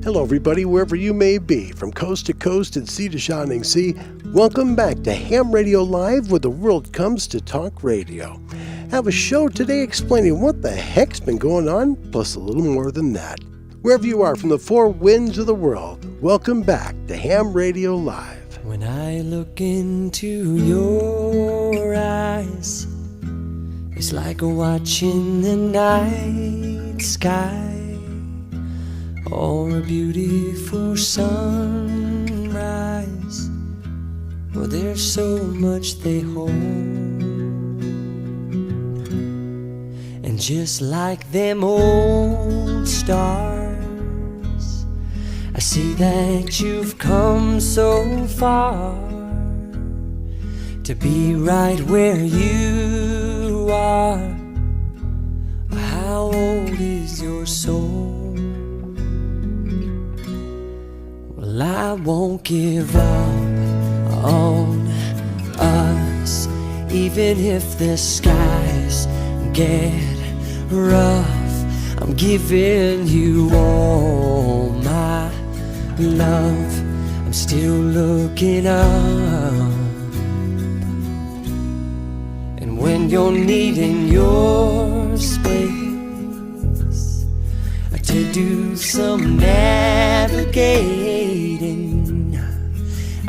Hello, everybody, wherever you may be, from coast to coast and sea to shining sea. Welcome back to Ham Radio Live, where the world comes to talk radio. Have a show today explaining what the heck's been going on, plus a little more than that. Wherever you are from the four winds of the world, welcome back to Ham Radio Live. When I look into your eyes, it's like watching the night sky or a beautiful sunrise. Well, there's so much they hold, and just like them old stars, I see that you've come so far to be right where you are. How old is your soul? Well, I won't give up on us, even if the skies get rough. I'm giving you all my love. I'm still looking up, and when you're needing your space to do some navigating,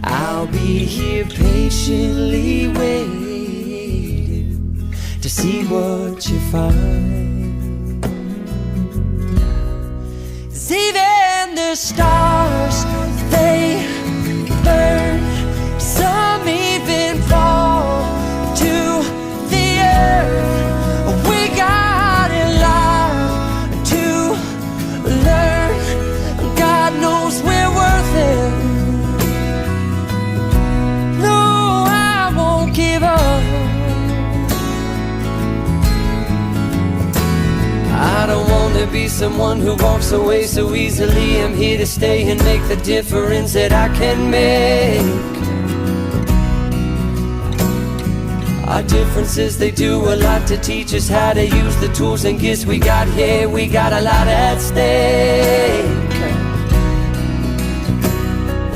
I'll be here patiently waiting to see what you find. 'Cause even the stars, they burn, some even fall to the earth. We got a lot to learn. God knows we're worth it. No, I won't give up. I don't want to be someone who walks away so easily. I'm here to stay and make the difference that I can make. Our differences, they do a lot to teach us how to use the tools and gifts we got here. We got a lot at stake,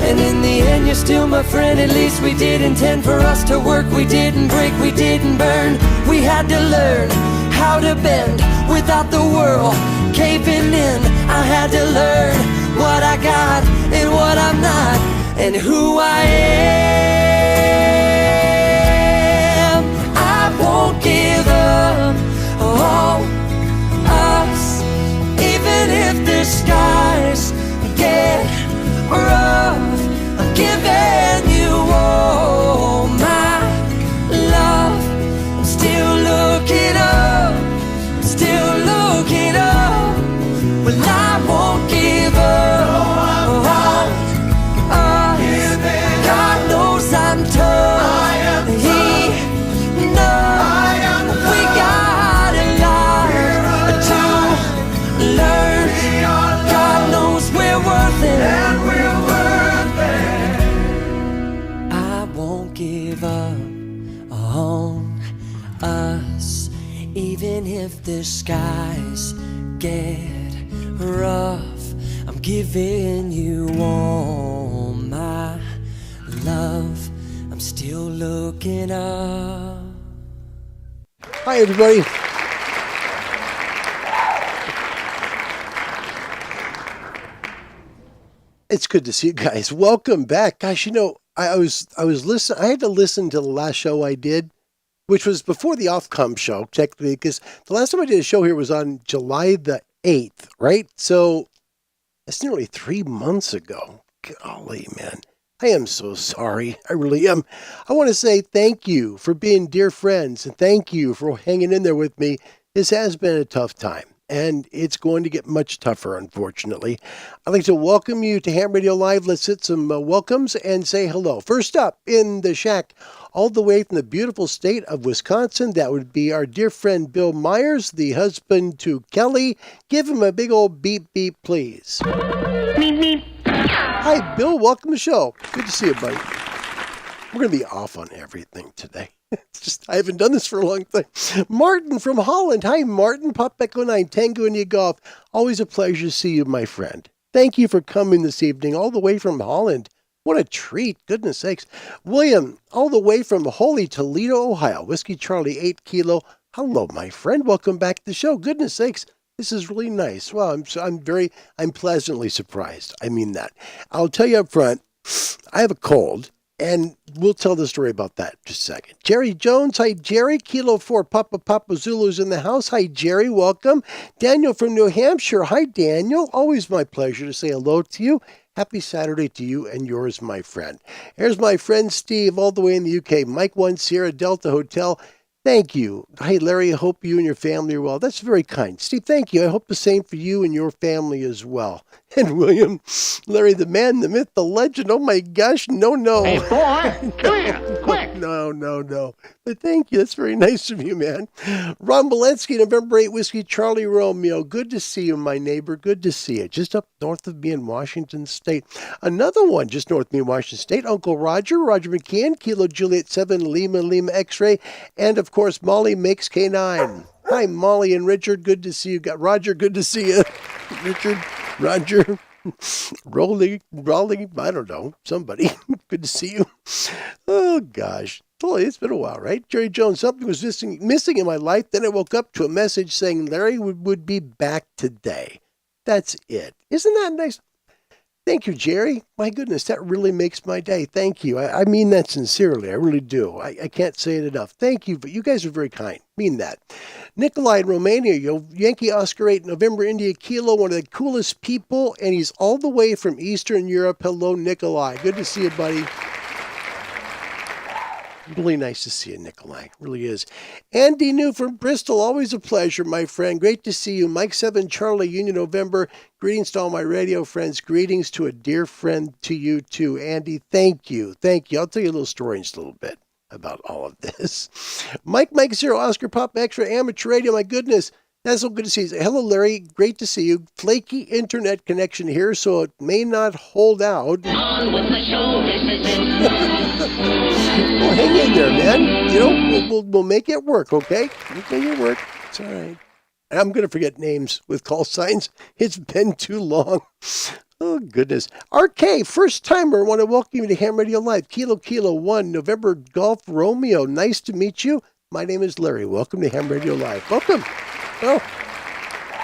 and in the end you're still my friend. At least we did intend for us to work. We didn't break, we didn't burn. We had to learn how to bend without the world caving in. I had to learn what I got and what I'm not, and who I am. I won't give up on us, even if the skies get rough. I'm giving you all my love. I'm still looking up, I'm still looking up. Well, I won't give up on us. God knows I'm tough. He knows we got a lot to learn. God knows we're worth it. I won't give up on us, even if the skies get rough. I'm giving you all my love. I'm still looking up. Hi, everybody. It's good to see you guys. Welcome back. Gosh, you know, I was listening. I had to listen to the last show I did, which was before the Ofcom show, technically, because the last time I did a show here was on July the 8th, right? So that's nearly 3 months ago. Golly, man. I am so sorry. I really am. I want to say thank you for being dear friends, and thank you for hanging in there with me. This has been a tough time, and it's going to get much tougher, unfortunately. I'd like to welcome you to Ham Radio Live. Let's hit some welcomes and say hello. First up in the shack, all the way from the beautiful state of Wisconsin, that would be our dear friend Bill Myers, the husband to Kelly. Give him a big old beep beep, please. Beep beep. Hi, Bill. Welcome to the show. Good to see you, buddy. We're going to be off on everything today. It's just, I haven't done this for a long time. Martin from Holland. Hi, Martin. Pop Echo 9, Tango India Golf. Always a pleasure to see you, my friend. Thank you for coming this evening, all the way from Holland. What a treat, goodness sakes. William, all the way from Holy Toledo, Ohio. Whiskey Charlie, 8 Kilo. Hello, my friend. Welcome back to the show. Goodness sakes, this is really nice. Well, I'm pleasantly surprised. I mean that. I'll tell you up front, I have a cold, and we'll tell the story about that in just a second. Jerry Jones, hi Jerry. Kilo 4 Papa Zulu's in the house. Hi Jerry, welcome. Daniel from New Hampshire, hi Daniel. Always my pleasure to say hello to you. Happy Saturday to you and yours, my friend. Here's my friend Steve, all the way in the UK. Mike 1 Sierra Delta Hotel. Thank you. Hey, Larry, I hope you and your family are well. That's very kind. Steve, thank you. I hope the same for you and your family as well. And William, Larry, the man, the myth, the legend. Oh, my gosh. No. Hey, boy, come here, quick. No. But thank you. That's very nice of you, man. Ron Bolensky, November 8, Whiskey Charlie Romeo. Good to see you, my neighbor. Good to see you. Just up north of me in Washington State. Another one just north of me in Washington State. Uncle Roger McKeon, Kilo Juliet 7, Lima X-Ray. And, of course, Molly makes K9. Hi, Molly and Richard. Good to see you. Got Roger, good to see you. Richard, Roger, Rolly, I don't know, somebody. Good to see you. Oh, gosh. Totally, it's been a while, right? Jerry Jones, something was missing in my life. Then I woke up to a message saying Larry would be back today. That's it. Isn't that nice? Thank you, Jerry. My goodness, that really makes my day. Thank you. I mean that sincerely. I really do. I can't say it enough. Thank you, but you guys are very kind. Mean that. Nikolai in Romania, Yankee Oscar 8, November India Kilo, one of the coolest people, and he's all the way from Eastern Europe. Hello, Nikolai. Good to see you, buddy. Really nice to see you, Nikolai. Really is. Andy New from Bristol. Always a pleasure, my friend. Great to see you. Mike 7 Charlie Union November. Greetings to all my radio friends. Greetings to a dear friend to you too. Andy, thank you. I'll tell you a little story in just a little bit about all of this. Mike 0 Oscar Pop Extra Amateur Radio. My goodness. That's so good to see you. Hello, Larry. Great to see you. Flaky internet connection here, so it may not hold out. On with the show, Well, hang in there, man. You know, we'll make it work, okay? We'll make it work. It's all right. I'm going to forget names with call signs. It's been too long. Oh, goodness. RK, first timer. Want to welcome you to Ham Radio Live. Kilo 1, November Golf Romeo. Nice to meet you. My name is Larry. Welcome to Ham Radio Live. Welcome. Oh,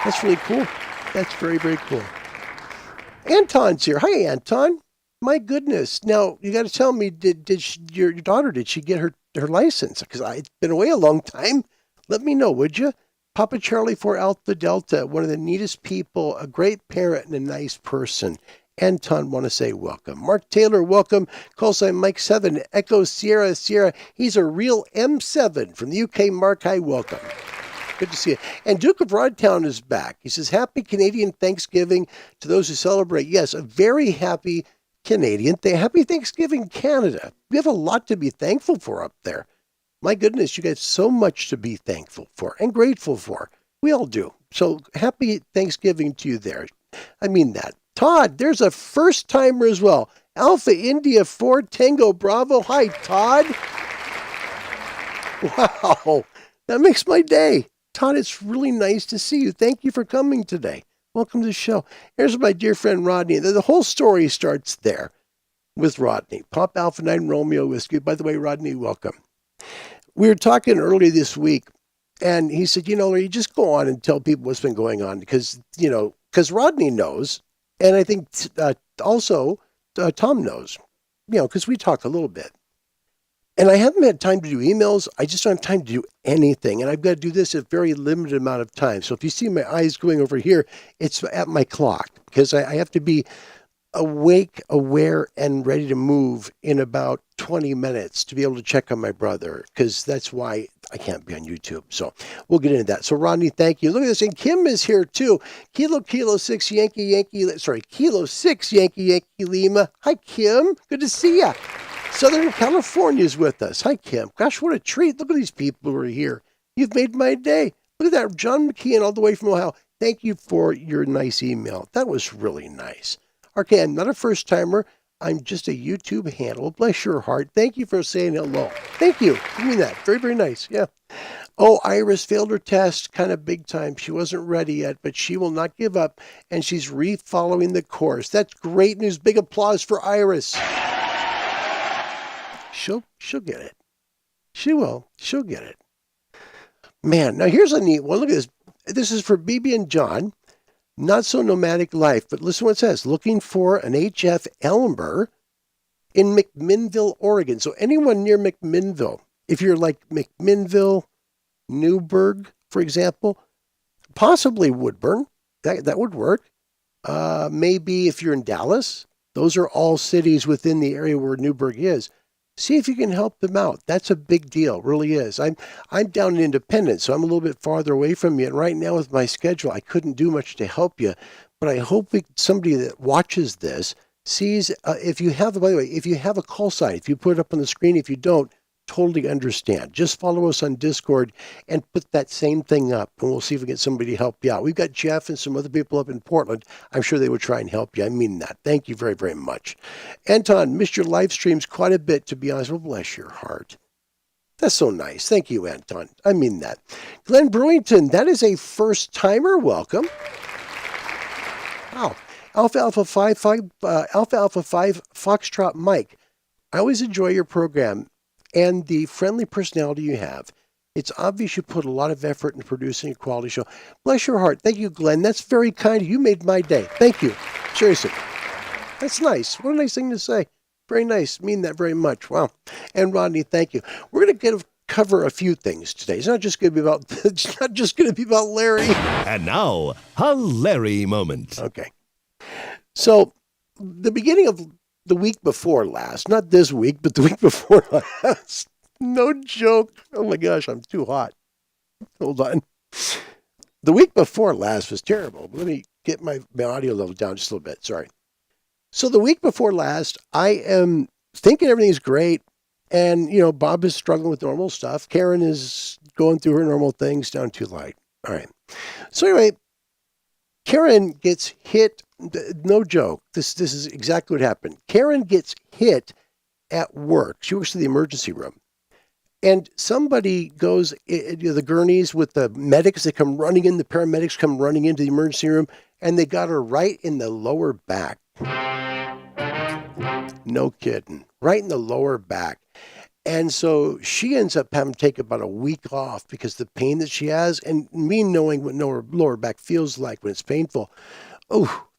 that's really cool. That's very, very cool. Anton's here. Hi, Anton. My goodness. Now, you got to tell me, your daughter, did she get her license? Because I've been away a long time. Let me know, would you? Papa Charlie 4 Alpha Delta, one of the neatest people, a great parent and a nice person. Anton, want to say welcome. Mark Taylor, welcome. Call sign Mike 7, Echo Sierra. He's a real M7 from the UK. Mark, hi, welcome. Good to see you. And Duke of Rodtown is back. He says, happy Canadian Thanksgiving to those who celebrate. Yes, a very happy Canadian. Happy Thanksgiving, Canada. We have a lot to be thankful for up there. My goodness, you got so much to be thankful for and grateful for. We all do. So happy Thanksgiving to you there. I mean that. Todd, there's a first timer as well. Alpha India 4 Tango Bravo. Hi, Todd. Wow, that makes my day. Todd, it's really nice to see you. Thank you for coming today. Welcome to the show. Here's my dear friend Rodney. The whole story starts there with Rodney. Pop Alpha 9 Romeo Whiskey. By the way, Rodney, welcome. We were talking earlier this week, and he said, you just go on and tell people what's been going on because Rodney knows, and I think also Tom knows, because we talk a little bit. And I haven't had time to do emails. I just don't have time to do anything. And I've got to do this a very limited amount of time. So if you see my eyes going over here, it's at my clock because I have to be awake, aware, and ready to move in about 20 minutes to be able to check on my brother because that's why I can't be on YouTube. So we'll get into that. So Rodney, thank you. Look at this. And Kim is here too. Kilo 6 Kilo 6 Yankee Lima. Hi, Kim. Good to see ya. Southern California is with us. Hi, Kim. Gosh, what a treat. Look at these people who are here. You've made my day. Look at that. John McKeon all the way from Ohio. Thank you for your nice email. That was really nice. Okay, I'm not a first timer. I'm just a YouTube handle. Bless your heart. Thank you for saying hello. Thank you. I mean that. Very, very nice. Yeah. Oh, Iris failed her test kind of big time. She wasn't ready yet, but she will not give up, and she's re-following the course. That's great news. Big applause for Iris. She'll get it. She will. She'll get it. Man, now here's a neat one. Look at this. This is for BB and John. Not so nomadic life, but listen what it says. Looking for an HF Elmer in McMinnville, Oregon. So anyone near McMinnville, if you're like McMinnville, Newburgh, for example, possibly Woodburn, that would work. Maybe if you're in Dallas, those are all cities within the area where Newburgh is. See if you can help them out. That's a big deal, really is. I'm down in Independence, so I'm a little bit farther away from you. And right now with my schedule, I couldn't do much to help you. But I hope somebody that watches this sees, if you have, by the way, if you have a call sign, if you put it up on the screen, if you don't, totally understand. Just follow us on Discord and put that same thing up, and we'll see if we get somebody to help you out. We've got Jeff and some other people up in Portland. I'm sure they would try and help you. I mean that. Thank you very, very much. Anton, missed your live streams quite a bit, to be honest. Well, bless your heart. That's so nice. Thank you, Anton. I mean that. Glenn Brewington, that is a first-timer. Welcome. Wow. Alpha 5 Foxtrot Mike. I always enjoy your program and the friendly personality you have. It's obvious you put a lot of effort into producing a quality show. Bless your heart. Thank you, Glenn. That's very kind. You made my day. Thank you. Seriously. That's nice. What a nice thing to say. Very nice. Mean that very much. Wow. And Rodney, thank you. We're going to cover a few things today. It's not just going to be about Larry. And now, a Larry moment. Okay. So, the beginning of the week before last, not this week, but the week before last. No joke. Oh my gosh, I'm too hot. Hold on. The week before last was terrible. Let me get my audio level down just a little bit. Sorry. So the week before last, I am thinking everything's great. And, Bob is struggling with normal stuff. Karen is going through her normal things, down too light. All right. So anyway, Karen gets hit. No joke. This is exactly what happened. Karen gets hit at work. She works in the emergency room. And somebody goes, the gurneys with the medics, they come running in, the paramedics come running into the emergency room, and they got her right in the lower back. No kidding. Right in the lower back. And so she ends up having to take about a week off because the pain that she has, and me knowing what lower back feels like when it's painful,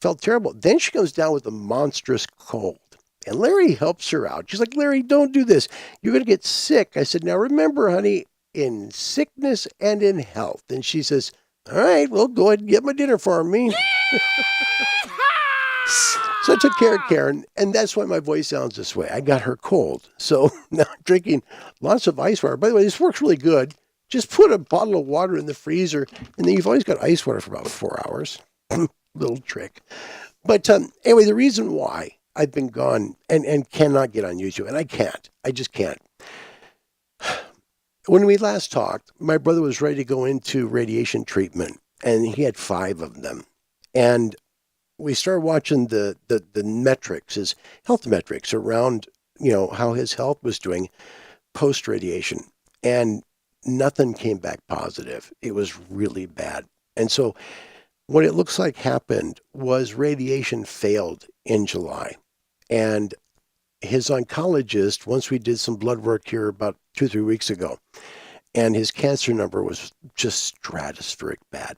felt terrible. Then she comes down with a monstrous cold. And Larry helps her out. She's like, Larry, don't do this. You're going to get sick. I said, now remember, honey, in sickness and in health. And she says, all right, well, go ahead and get my dinner for me. So I took care of Karen, and that's why my voice sounds this way. I got her cold. So now I'm drinking lots of ice water. By the way, this works really good. Just put a bottle of water in the freezer, and then you've always got ice water for about 4 hours. Little trick. But anyway, the reason why I've been gone and cannot get on YouTube, and I can't. I just can't. When we last talked, my brother was ready to go into radiation treatment, and he had 5 of them. And we started watching the metrics, his health metrics around, how his health was doing post-radiation. And nothing came back positive. It was really bad. And so what it looks like happened was radiation failed in July. And his oncologist, once we did some blood work here about 2-3 weeks ago, and his cancer number was just stratospheric bad.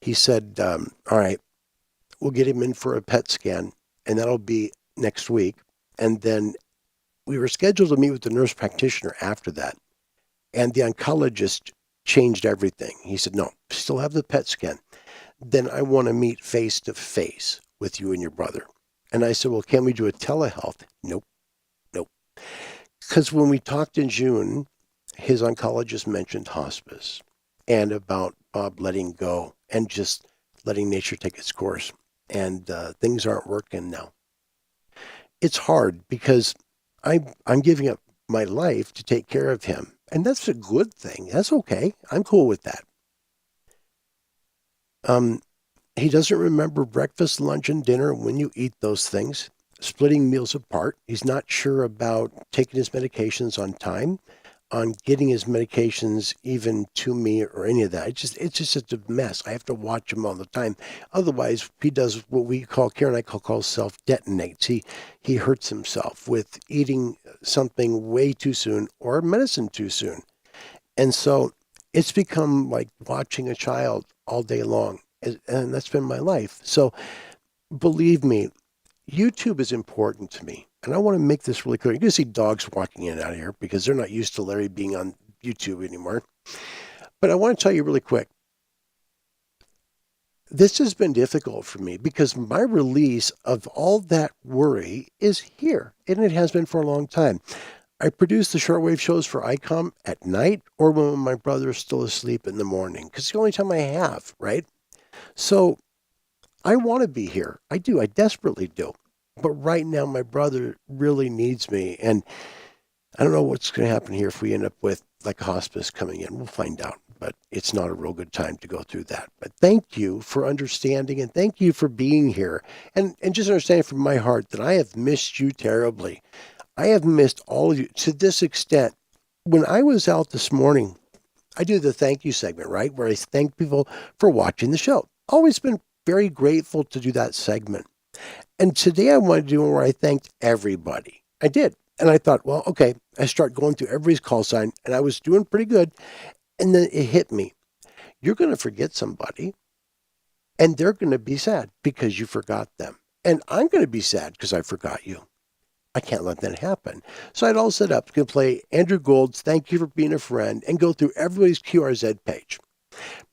He said, all right, we'll get him in for a PET scan, and that'll be next week. And then we were scheduled to meet with the nurse practitioner after that. And the oncologist changed everything. He said, no, still have the PET scan. Then I want to meet face to face with you and your brother. And I said, well, can we do a telehealth? Nope. Because when we talked in June, his oncologist mentioned hospice and about Bob letting go and just letting nature take its course. And things aren't working now. It's hard because I'm giving up my life to take care of him. And that's a good thing. That's okay. I'm cool with that. He doesn't remember breakfast, lunch, and dinner when you eat those things, splitting meals apart. He's not sure about taking his medications on time. on getting his medications even to me or any of that. It's just such a mess. I have to watch him all the time. Otherwise, he does what we call, Karen and I call self-detonates. He hurts himself with eating something way too soon or medicine too soon. And so it's become like watching a child all day long. And that's been my life. So believe me, YouTube is important to me. And I want to make this really clear. You're going to see dogs walking in and out of here because they're not used to Larry being on YouTube anymore. But I want to tell you really quick. This has been difficult for me because my release of all that worry is here. And it has been for a long time. I produce the shortwave shows for ICOM at night or when my brother's still asleep in the morning because it's the only time I have, right? So I want to be here. I do. I desperately do. But right now, my brother really needs me. And I don't know what's going to happen here if we end up with like a hospice coming in. We'll find out. But it's not a real good time to go through that. But thank you for understanding and thank you for being here. And just understanding from my heart that I have missed you terribly. I have missed all of you to this extent. When I was out this morning, I do the thank you segment, right? Where I thank people for watching the show. Always been very grateful to do that segment. And today I wanted to do one where I thanked everybody. I did. And I thought, well, okay, I start going through everybody's call sign and I was doing pretty good. And then it hit me. You're going to forget somebody and they're going to be sad because you forgot them. And I'm going to be sad because I forgot you. I can't let that happen. So I'd all set up to play Andrew Gould's Thank You for Being a Friend and go through everybody's QRZ page.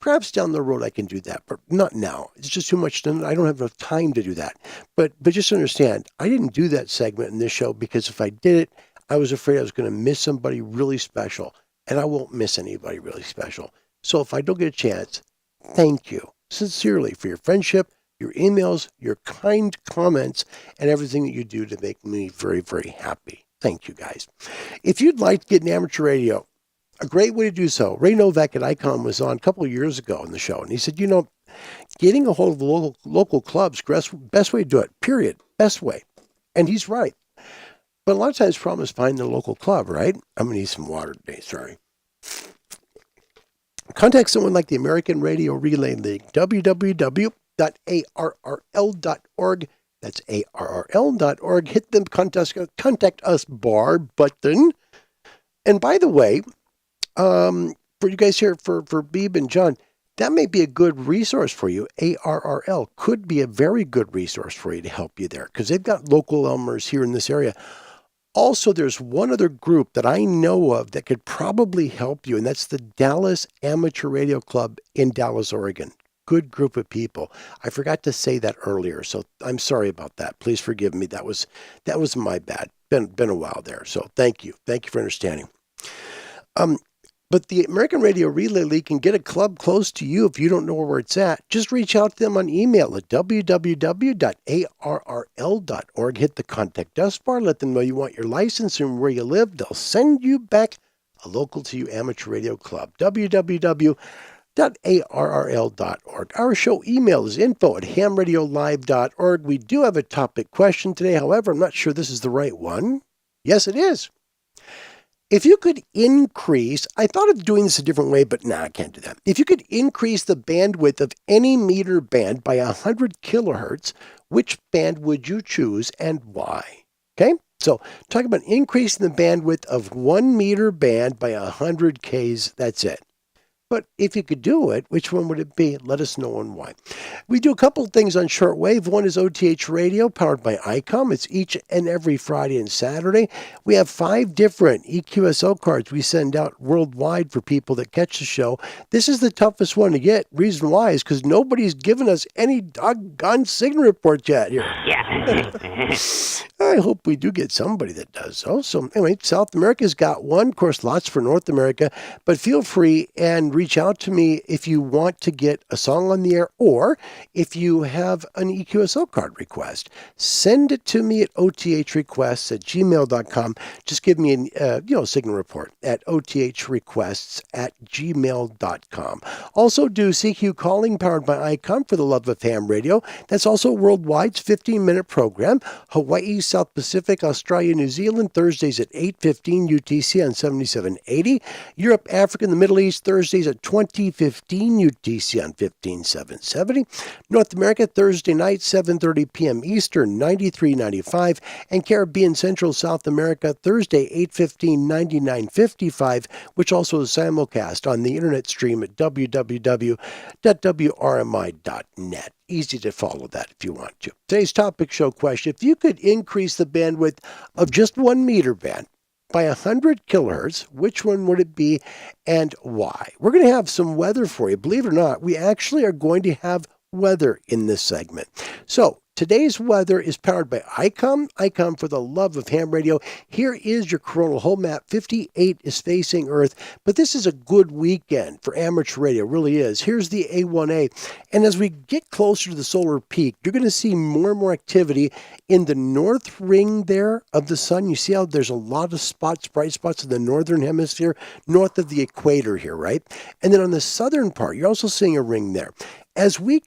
Perhaps down the road I can do that, but not now. It's just too much. I don't have enough time to do that. But just understand, I didn't do that segment in this show because if I did it, I was afraid I was going to miss somebody really special. And I won't miss anybody really special. So if I don't get a chance, thank you sincerely for your friendship, your emails, your kind comments, and everything that you do to make me very, very happy. Thank you, guys. If you'd like to get in amateur radio, a great way to do so. Ray Novak at ICOM was on a couple of years ago in the show, and he said, getting a hold of the local clubs, best way to do it, period. Best way. And he's right. But a lot of times the problem is finding the local club, right? I'm going to need some water today, sorry. Contact someone like the American Radio Relay League, www.arrl.org. That's arrl.org. Hit the contact us bar button. And by the way, for you guys here, for Beeb and John, that may be a good resource for you. ARRL could be a very good resource for you to help you there because they've got local Elmers here in this area. Also, there's one other group that I know of that could probably help you, and that's the Dallas Amateur Radio Club in Dallas, Oregon. Good group of people. I forgot to say that earlier, so I'm sorry about that. Please forgive me. That was my bad. Been a while there, so thank you. Thank you for understanding. But the American Radio Relay League can get a club close to you if you don't know where it's at. Just reach out to them on email at www.arrl.org. Hit the contact us bar. Let them know you want your license and where you live. They'll send you back a local to you amateur radio club. www.arrl.org. Our show email is info@hamradiolive.org. We do have a topic question today. However, I'm not sure this is the right one. Yes, it is. If you could increase, I thought of doing this a different way, but I can't do that. If you could increase the bandwidth of any meter band by 100 kilohertz, which band would you choose and why? Okay, so talk about increasing the bandwidth of 1 meter band by 100 Ks, that's it. But if you could do it, which one would it be? Let us know and why. We do a couple of things on shortwave. One is OTH Radio, powered by ICOM. It's each and every Friday and Saturday. We have 5 different EQSO cards we send out worldwide for people that catch the show. This is the toughest one to get. Reason why is because nobody's given us any doggone signal report yet here. Yeah. I hope we do get somebody that does so. So anyway, South America's got one. Of course, lots for North America. But feel free and reach out to me if you want to get a song on the air or if you have an EQSO card request. Send it to me at othrequests@gmail.com. Just give me a signal report at othrequests@gmail.com. Also do CQ calling powered by ICOM for the love of ham radio. That's also worldwide. It's 15-minute 30-minute program. Hawaii, South Pacific, Australia, New Zealand, Thursdays at 8:15 UTC on 7780. Europe, Africa, and the Middle East, Thursdays at 20:15 UTC on 15770. North America, Thursday night, 7:30 p.m. Eastern, 9395. And Caribbean, Central, South America, Thursday, 8:15, 9955, which also is simulcast on the internet stream at www.wrmi.net. Easy to follow that if you want to. Today's topic show question: if you could increase the bandwidth of just 1 meter band by 100 kilohertz, which one would it be and why? We're going to have some weather for you. Believe it or not, we actually are going to have weather in this segment. So today's weather is powered by ICOM. ICOM, for the love of ham radio. Here is your coronal hole map. 58 is facing Earth, but this is a good weekend for amateur radio. It really is. Here's the A1A. And as we get closer to the solar peak, you're going to see more and more activity in the north ring there of the sun. You see how there's a lot of spots, bright spots in the northern hemisphere, north of the equator here, right? And then on the southern part, you're also seeing a ring there. As we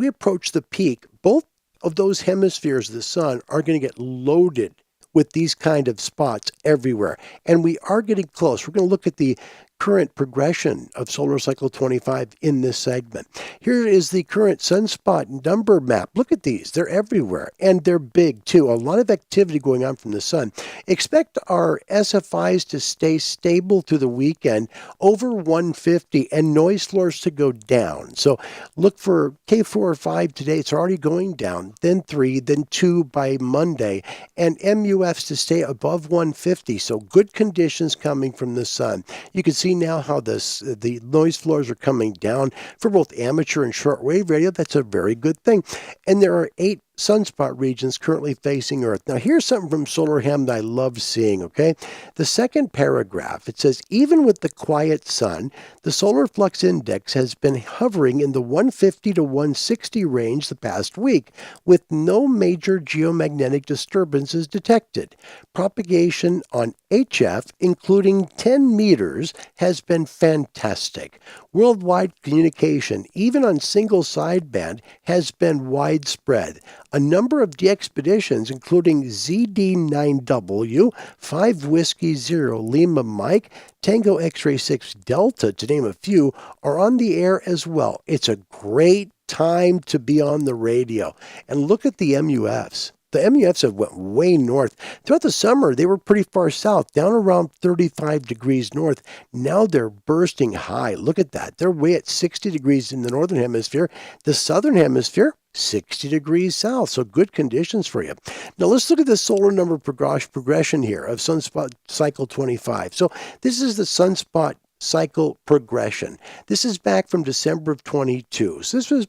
approach the peak, both of those hemispheres of the sun are going to get loaded with these kind of spots everywhere. And we are getting close. We're going to look at the current progression of solar cycle 25 in this segment. Here is the current sunspot number map. Look at these. They're everywhere, and they're big too. A lot of activity going on from the sun. Expect our SFIs to stay stable through the weekend over 150 and noise floors to go down. So look for K4 or 5 today. It's already going down, then 3, then 2 by Monday, and MUFs to stay above 150. So good conditions coming from the sun. You can see now how the noise floors are coming down for both amateur and shortwave radio. That's a very good thing. And there are 8 sunspot regions currently facing Earth. Now, here's something from Solar Ham that I love seeing, okay? The second paragraph, it says, even with the quiet sun, the solar flux index has been hovering in the 150 to 160 range the past week, with no major geomagnetic disturbances detected. Propagation on HF, including 10 meters, has been fantastic. Worldwide communication, even on single sideband, has been widespread. A number of de-expeditions, including ZD9W, 5 Whiskey 0 Lima Mike, Tango X-Ray 6 Delta, to name a few, are on the air as well. It's a great time to be on the radio. And look at the MUFs. The MUFs have went way north. Throughout the summer, they were pretty far south, down around 35 degrees north. Now they're bursting high. Look at that. They're way at 60 degrees in the northern hemisphere. The southern hemisphere, 60 degrees south. So good conditions for you. Now let's look at the solar number progression here of sunspot cycle 25. So this is the sunspot cycle progression. This is back from December of 22. So this was,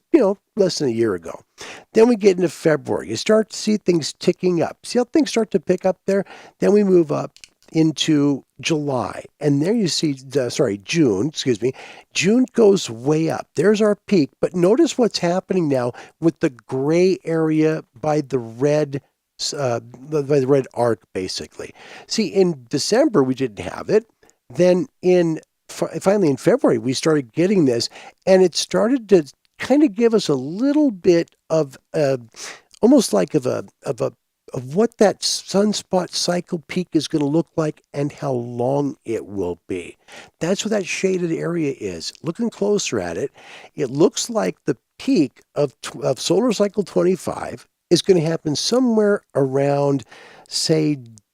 less than a year ago. Then we get into February. You start to see things ticking up. See how things start to pick up there? Then we move up into July. And there you see, June, June goes way up. There's our peak. But notice what's happening now with the gray area by the red arc, basically. See, in December, we didn't have it. Then finally in February, we started getting this, and it started to kind of give us a little bit of almost like of what that sunspot cycle peak is going to look like and how long it will be. That's what that shaded area is. Looking closer at it, it looks like the peak of solar cycle 25 is going to happen somewhere around,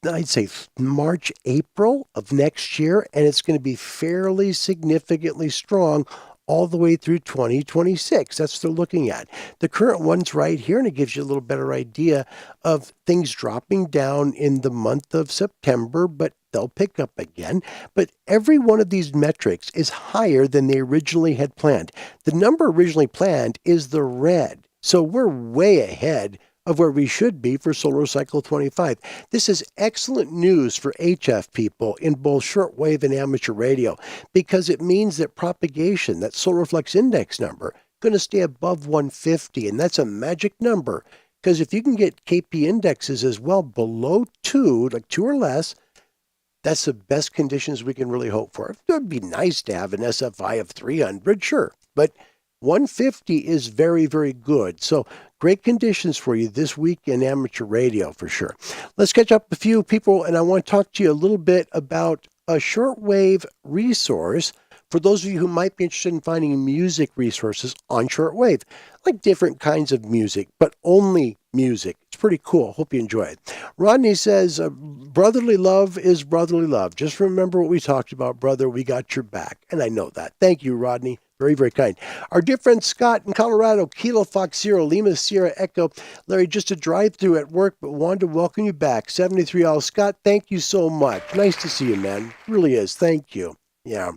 I'd say March, April of next year, and it's going to be fairly significantly strong all the way through 2026. That's what they're looking at. The current one's right here, and it gives you a little better idea of things dropping down in the month of September, but they'll pick up again. But every one of these metrics is higher than they originally had planned. The number originally planned is the red. So we're way ahead of where we should be for solar cycle 25. This is excellent news for HF people in both shortwave and amateur radio, because it means that propagation, that solar flux index number, going to stay above 150, and that's a magic number, because if you can get KP indexes as well below 2, like 2 or less, that's the best conditions we can really hope for. It would be nice to have an SFI of 300, sure, but 150 is very, very good. So great conditions for you this week in amateur radio for sure. Let's catch up a few people, and I want to talk to you a little bit about a shortwave resource for those of you who might be interested in finding music resources on shortwave, like different kinds of music, but only music. It's pretty cool. Hope you enjoy it. Rodney says, brotherly love is brotherly love. Just remember what we talked about, brother. We got your back. And I know that. Thank you, Rodney. Very, very kind. Our dear friend Scott in Colorado, Kilo Fox Zero, Lima Sierra Echo. Larry, just a drive-through at work, but wanted to welcome you back. 73 all. Scott, thank you so much. Nice to see you, man. Really is. Thank you. Yeah.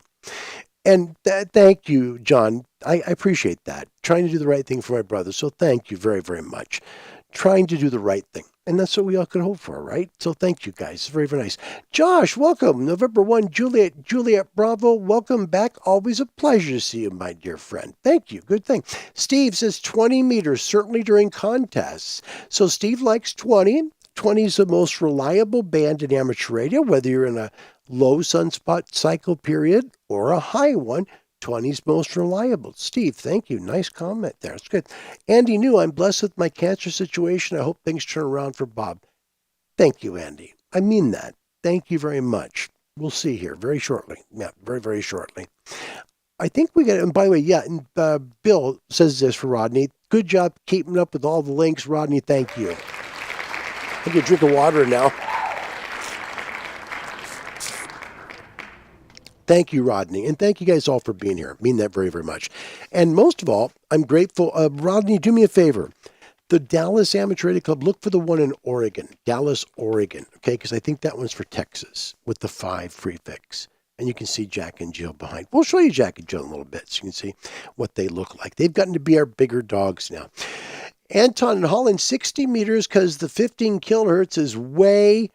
And thank you, John. I appreciate that. Trying to do the right thing for my brother. So thank you very, very much. Trying to do the right thing. And that's what we all could hope for, right? So thank you, guys. It's very, very nice. Josh, welcome. November 1, Juliet Bravo, welcome back. Always a pleasure to see you, my dear friend. Thank you. Good thing. Steve says 20 meters, certainly during contests. So Steve likes 20. 20 is the most reliable band in amateur radio, whether you're in a low sunspot cycle period or a high one. 20 is most reliable. Steve, thank you. Nice comment there. It's good. Andy New, I'm blessed with my cancer situation. I hope things turn around for Bob. Thank you, Andy. I mean that. Thank you very much. We'll see here very shortly. Yeah, very, very shortly. I think we got, and by the way, yeah, and Bill says this for Rodney. Good job keeping up with all the links, Rodney. Thank you. I get a drink of water now. Thank you, Rodney. And thank you guys all for being here. I mean that very, very much. And most of all, I'm grateful. Rodney, do me a favor. The Dallas Amateur Radio Club, look for the one in Oregon, Dallas, Oregon. Okay, because I think that one's for Texas with the 5 prefix. And you can see Jack and Jill behind. We'll show you Jack and Jill in a little bit so you can see what they look like. They've gotten to be our bigger dogs now. Anton in Holland, 60 meters because the 15 kilohertz is way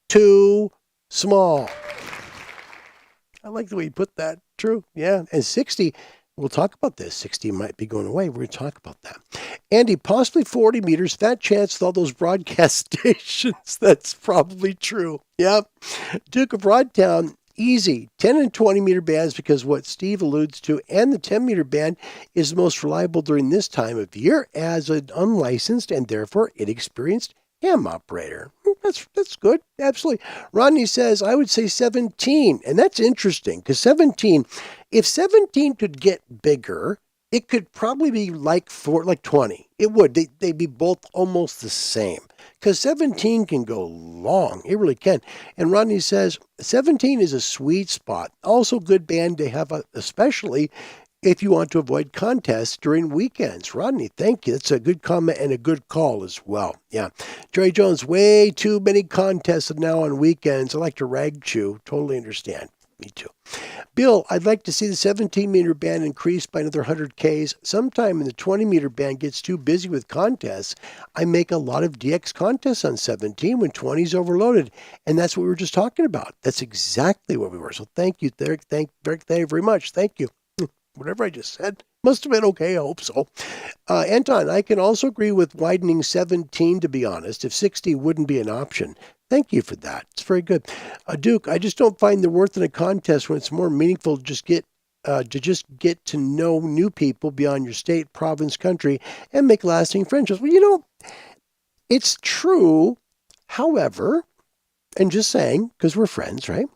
too small. I like the way you put that. True. Yeah. And 60, we'll talk about this. 60 might be going away. We're going to talk about that. Andy, possibly 40 meters. Fat chance with all those broadcast stations. That's probably true. Yep. Duke of Rodtown, easy. 10 and 20 meter bands because what Steve alludes to, and the 10 meter band is the most reliable during this time of year as an unlicensed and therefore inexperienced ham operator. That's good. Absolutely. Rodney says, I would say 17. And that's interesting because 17, if 17 could get bigger, it could probably be like 20. It would. They'd be both almost the same because 17 can go long. It really can. And Rodney says 17 is a sweet spot. Also good band to have, especially if you want to avoid contests during weekends. Rodney, thank you. That's a good comment and a good call as well. Yeah. Jerry Jones, way too many contests now on weekends. I like to rag chew. Totally understand. Me too. Bill, I'd like to see the 17-meter band increase by another 100 Ks. Sometime when the 20-meter band gets too busy with contests, I make a lot of DX contests on 17 when 20 is overloaded. And that's what we were just talking about. That's exactly what we were. So thank you, Derek. Thank you very much. Thank you. Whatever I just said must have been okay. I hope so. Anton, I can also agree with widening 17, to be honest, if 60 wouldn't be an option. Thank you for that. It's very good. Duke, I just don't find the worth in a contest when it's more meaningful to just get to know new people beyond your state, province, country, and make lasting friendships. Well, it's true. However, and just saying, because we're friends, right?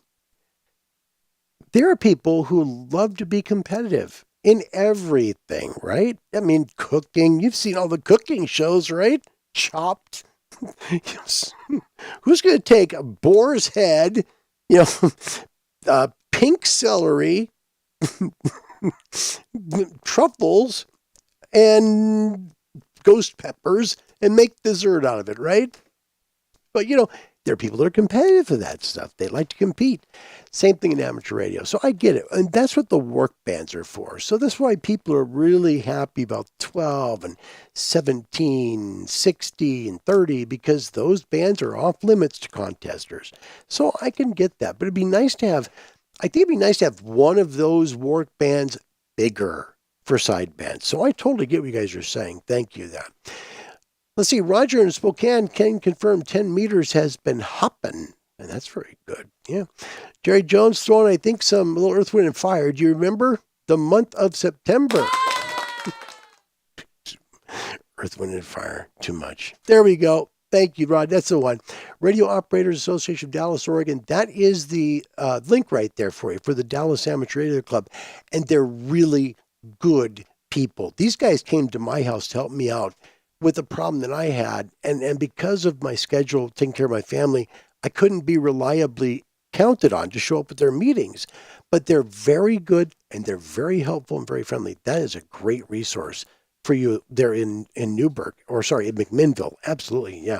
There are people who love to be competitive in everything, right? I mean, cooking. You've seen all the cooking shows, right? Chopped. Who's going to take a boar's head, pink celery, truffles, and ghost peppers and make dessert out of it, right? But, there are people that are competitive for that stuff. They like to compete. Same thing in amateur radio. So I get it. And that's what the work bands are for. So that's why people are really happy about 12 and 17, 60 and 30 because those bands are off limits to contesters. So I can get that. But it'd be nice to have, one of those work bands bigger for side bands. So I totally get what you guys are saying. Thank you that. Let's see, Roger in Spokane can confirm 10 meters has been hopping. And that's very good. Yeah. Jerry Jones throwing, I think, some little Earth, Wind, and Fire. Do you remember the month of September? Earth, Wind, and Fire. Too much. There we go. Thank you, Rod. That's the one. Radio Operators Association of Dallas, Oregon. That is the link right there for you, for the Dallas Amateur Radio Club. And they're really good people. These guys came to my house to help me out with a problem that I had. And because of my schedule, taking care of my family, I couldn't be reliably counted on to show up at their meetings. But they're very good and they're very helpful and very friendly. That is a great resource for you there in Newburgh, or sorry, in McMinnville. Absolutely, yeah.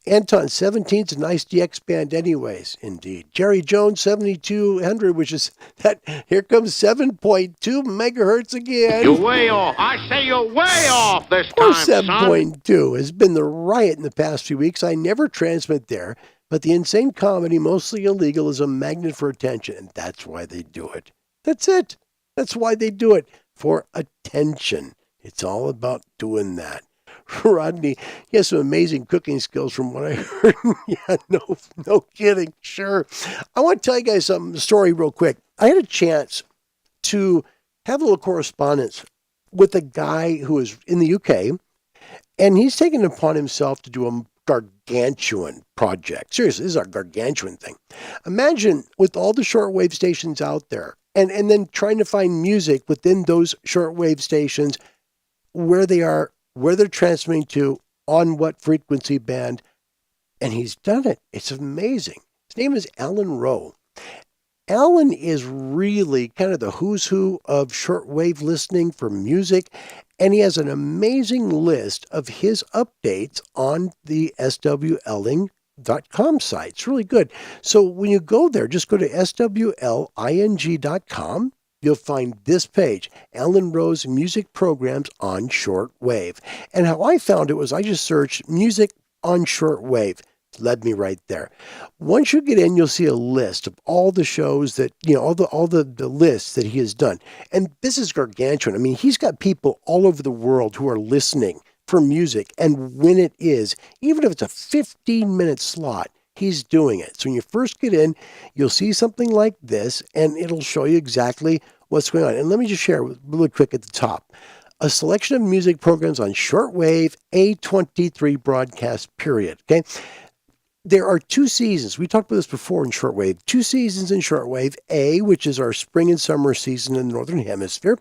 Anton, 17's a nice DX band anyways, indeed. Jerry Jones, 7200, which is that, here comes 7.2 megahertz again. You're way off. I say you're way off this Or time, son. 7.2 has been the riot in the past few weeks. I never transmit there, but the insane comedy, mostly illegal, is a magnet for attention, and that's why they do it. That's it. That's why they do it, for attention. It's all about doing that. Rodney, he has some amazing cooking skills from what I heard. Yeah, no kidding. Sure. I want to tell you guys a story real quick. I had a chance to have a little correspondence with a guy who is in the UK, and he's taken it upon himself to do a gargantuan project. Seriously, this is a gargantuan thing. Imagine with all the shortwave stations out there, and then trying to find music within those shortwave stations, where they are, where they're transmitting to, on what frequency band, and he's done it. It's amazing. His name is Alan Rowe. Alan is really kind of the who's who of shortwave listening for music, and he has an amazing list of his updates on the swling.com site. It's really good. So when you go there, just go to swling.com. You'll find this page, Alan Rowe's music programs on shortwave. And how I found it was I just searched music on shortwave. It led me right there. Once you get in, you'll see a list of all the shows that, all the lists that he has done. And this is gargantuan. I mean, he's got people all over the world who are listening for music. And when it is, even if it's a 15-minute slot, he's doing it. So when you first get in, you'll see something like this, and it'll show you exactly what's going on. And let me just share really quick at the top. A selection of music programs on shortwave, A23 broadcast period. Okay. There are 2 seasons. We talked about this before in shortwave. 2 seasons in shortwave. A, which is our spring and summer season in the Northern Hemisphere.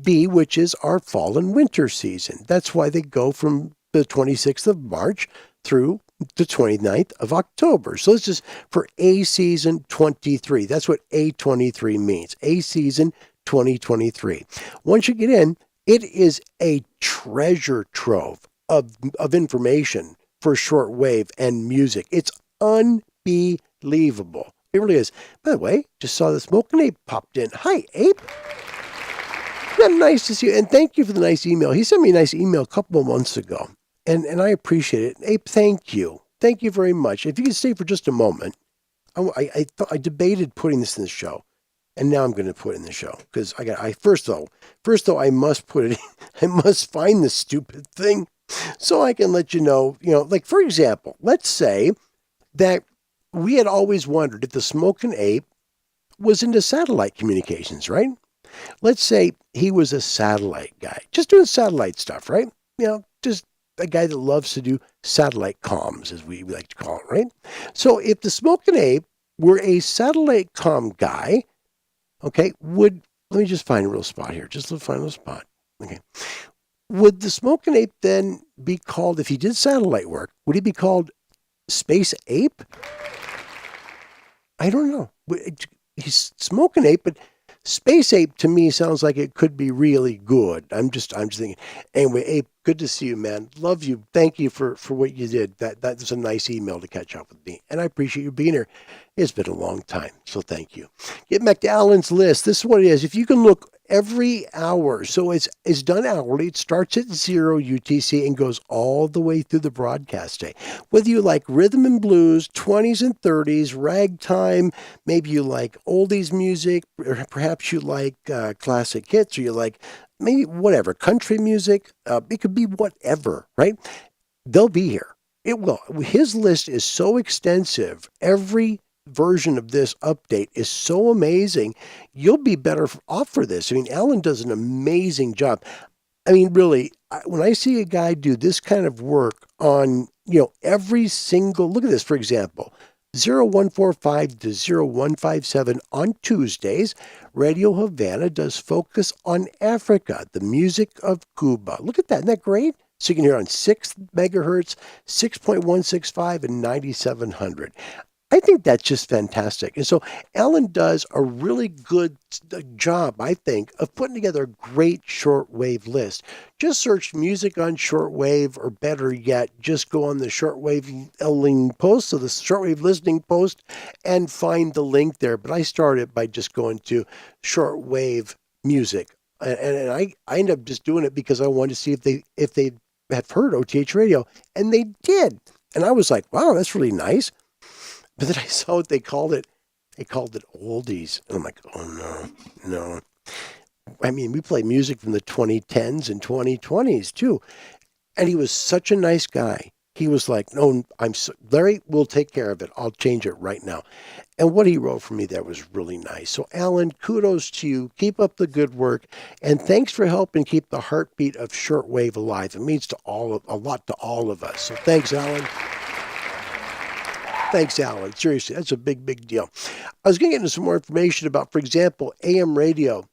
B, which is our fall and winter season. That's why they go from the 26th of March through the 29th of October. So this is for A season 23. That's what A23 means. A season 2023. Once you get in, it is a treasure trove of information for shortwave and music. It's unbelievable. It really is. By the way, just saw the Smoking Ape popped in. Hi, Ape. Yeah, nice to see you. And thank you for the nice email. He sent me a nice email a couple of months ago. And I appreciate it. Abe, thank you. Thank you very much. If you could stay for just a moment, I debated putting this in the show, and now I'm going to put it in the show because first though, I must put it. I must find this stupid thing so I can let you know. Like for example, let's say that we had always wondered if the Smoking Ape was into satellite communications, right? Let's say he was a satellite guy, just doing satellite stuff, right? Just a guy that loves to do satellite comms, as we like to call it, right? So if the Smoking Ape were a satellite comm guy, okay, let me just find a real spot here. Just find a real spot. Okay. Would the Smoking Ape then be called, if he did satellite work, would he be called Space Ape? I don't know. He's Smoking Ape, but Space Ape to me sounds like it could be really good. I'm just thinking. Anyway, Ape, good to see you, man. Love you. Thank you for what you did. That was a nice email to catch up with me. And I appreciate you being here. It's been a long time, so thank you. Getting back to Alan's list, this is what it is. If you can look every hour, so it's done hourly. It starts at 0 UTC and goes all the way through the broadcast day. Whether you like rhythm and blues, 20s and 30s, ragtime, maybe you like oldies music, or perhaps you like classic hits, or you like maybe whatever, country music, it could be whatever, right? They'll be here. It will. His list is so extensive. Every version of this update is so amazing. You'll be better off for this. I mean, Alan does an amazing job. I mean, really, when I see a guy do this kind of work on, every single, look at this, for example, 0145 to 0157 on Tuesdays, Radio Havana does focus on Africa, the music of Cuba. Look at that. Isn't that great? So you can hear on 6 megahertz, 6.165, and 9700. I think that's just fantastic. And so Alan does a really good job, I think, of putting together a great shortwave list. Just search music on shortwave, or better yet, just go on the shortwave post, so the shortwave listening post, and find the link there. But I started by just going to shortwave music. And I ended up just doing it because I wanted to see if they have heard OTH radio. And they did. And I was like, wow, that's really nice. But then I saw what they called it. They called it oldies. And I'm like, oh, no. I mean, we play music from the 2010s and 2020s, too. And he was such a nice guy. He was like, no, Larry, we'll take care of it. I'll change it right now. And what he wrote for me there was really nice. So, Alan, kudos to you. Keep up the good work. And thanks for helping keep the heartbeat of shortwave alive. It means a lot to all of us. So thanks, Alan. Thanks, Alan. Seriously, that's a big, big deal. I was going to get into some more information about, for example, AM radio.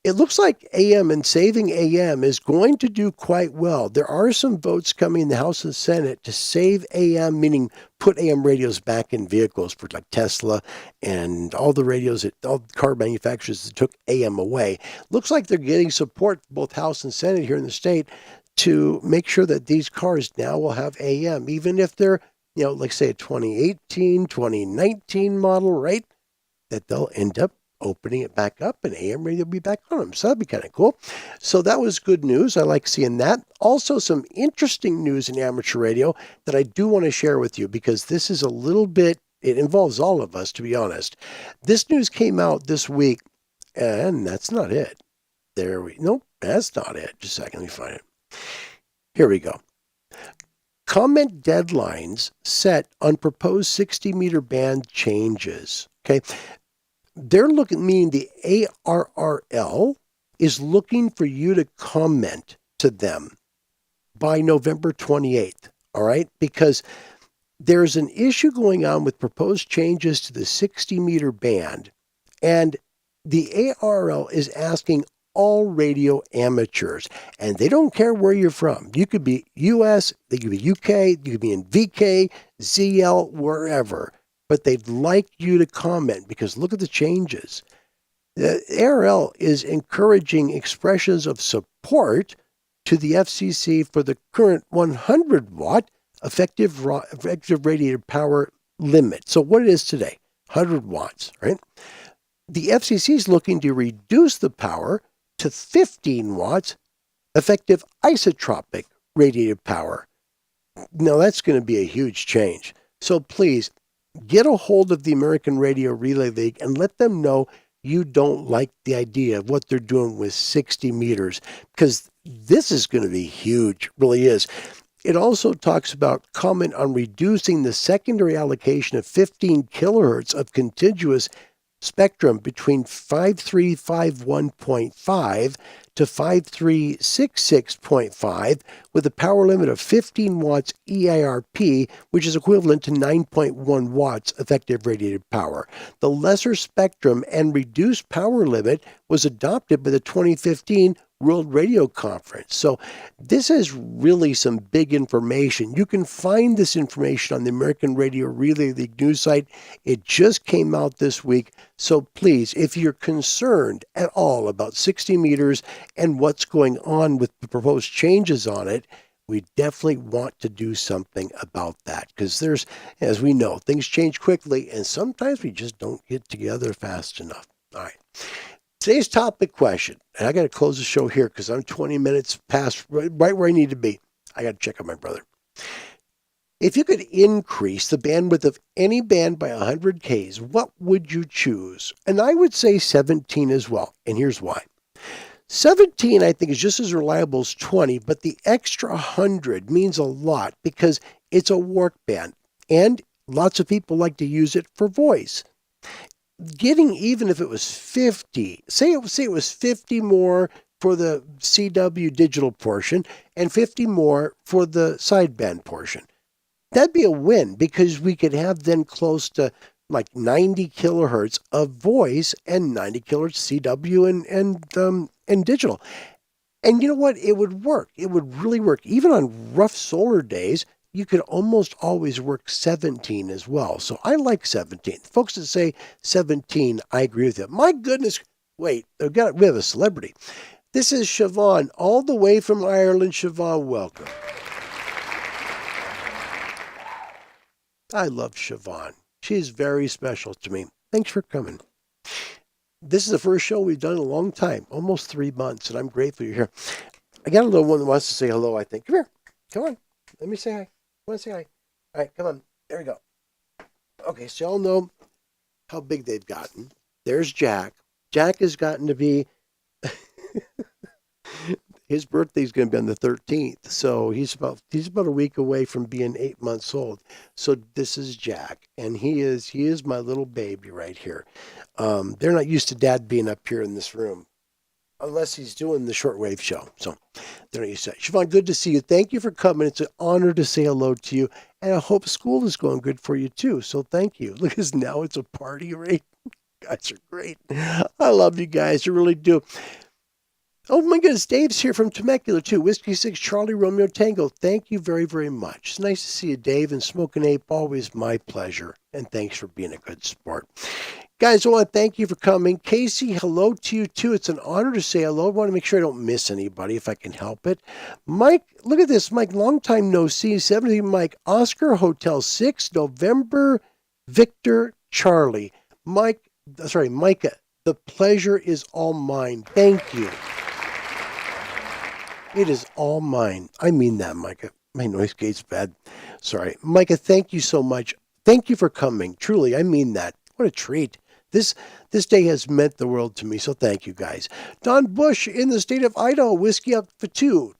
It looks like AM and saving AM is going to do quite well. There are some votes coming in the House and Senate to save AM, meaning put AM radios back in vehicles for like Tesla and all the radios, all the car manufacturers that took AM away. Looks like they're getting support, both House and Senate here in the state, to make sure that these cars now will have AM, even if they're like say a 2018, 2019 model, right? That they'll end up opening it back up and AM radio will be back on them. So that'd be kind of cool. So that was good news. I like seeing that. Also, some interesting news in amateur radio that I do want to share with you, because this is a little bit, it involves all of us, to be honest. This news came out this week, and that's not it. Nope, that's not it. Just a second, let me find it. Here we go. Comment deadlines set on proposed 60-meter band changes. Okay, they're looking, meaning the ARRL is looking for you to comment to them by November 28th. All right, because there's an issue going on with proposed changes to the 60-meter band, and the ARRL is asking all radio amateurs, and they don't care where you're from. You could be US, they could be UK, you could be in VK, ZL, wherever, but they'd like you to comment, because look at the changes. The ARRL is encouraging expressions of support to the FCC for the current 100-watt effective radiated power limit. So what it is today, 100 watts, right? The FCC is looking to reduce the power to 15 watts effective isotropic radiated power. Now that's going to be a huge change. So please get a hold of the American Radio Relay League and let them know you don't like the idea of what they're doing with 60 meters, because this is going to be huge, really is. It also talks about comment on reducing the secondary allocation of 15 kilohertz of contiguous spectrum between 5351.5 to 5366.5 with a power limit of 15 watts EIRP, which is equivalent to 9.1 watts effective radiated power. The lesser spectrum and reduced power limit was adopted by the 2015 World Radio Conference. So this is really some big information. You can find this information on the American Radio Relay League news site. It just came out this week. So please, if you're concerned at all about 60 meters and what's going on with the proposed changes on it, we definitely want to do something about that, because there's, as we know, things change quickly and sometimes we just don't get together fast enough. All right. Today's topic question, and I got to close the show here because I'm 20 minutes past right where I need to be. I got to check on my brother. If you could increase the bandwidth of any band by 100 Ks, what would you choose? And I would say 17 as well, and here's why. 17, I think, is just as reliable as 20, but the extra 100 means a lot because it's a work band, and lots of people like to use it for voice. Getting even if it was 50, say it was 50 more for the CW digital portion and 50 more for the sideband portion. That'd be a win because we could have then close to like 90 kilohertz of voice and 90 kilohertz CW and digital. And you know what? It would work. It would really work. Even on rough solar days, you could almost always work 17 as well. So I like 17. Folks that say 17, I agree with you. My goodness. Wait, we have a celebrity. This is Siobhan, all the way from Ireland. Siobhan, welcome. I love Siobhan. She's very special to me. Thanks for coming. This is the first show we've done in a long time, almost 3 months, and I'm grateful you're here. I got a little one that wants to say hello, I think. Come here. Come on. Let me say hi. Want to say hi? All right, come on. There we go. Okay, so y'all know how big they've gotten. There's Jack. Jack has gotten to be... His birthday's going to be on the 13th, so he's about a week away from being 8 months old. So this is Jack, and he is my little baby right here. They're not used to Dad being up here in this room, unless he's doing the Shortwave show. So they're not used to it. Siobhan, good to see you. Thank you for coming. It's an honor to say hello to you, and I hope school is going good for you too. So thank you. Look, because now it's a party, right? You guys are great. I love you guys. I really do. Oh my goodness, Dave's here from Temecula too. Whiskey 6 Charlie Romeo Tango. Thank you very, very much. It's nice to see you, Dave, and Smoking Ape. Always my pleasure. And thanks for being a good sport. Guys, I want to thank you for coming. Casey, hello to you too. It's an honor to say hello. I want to make sure I don't miss anybody if I can help it. Mike, look at this. Mike, long time no see. 70 Mike, Oscar Hotel 6, November, Victor, Charlie. Micah, the pleasure is all mine. Thank you. It is all mine. I mean that, Micah. My noise gate's bad. Sorry. Micah, thank you so much. Thank you for coming. Truly, I mean that. What a treat. This day has meant the world to me, so thank you guys. Don Bush in the state of Idaho, Whiskey up for 2.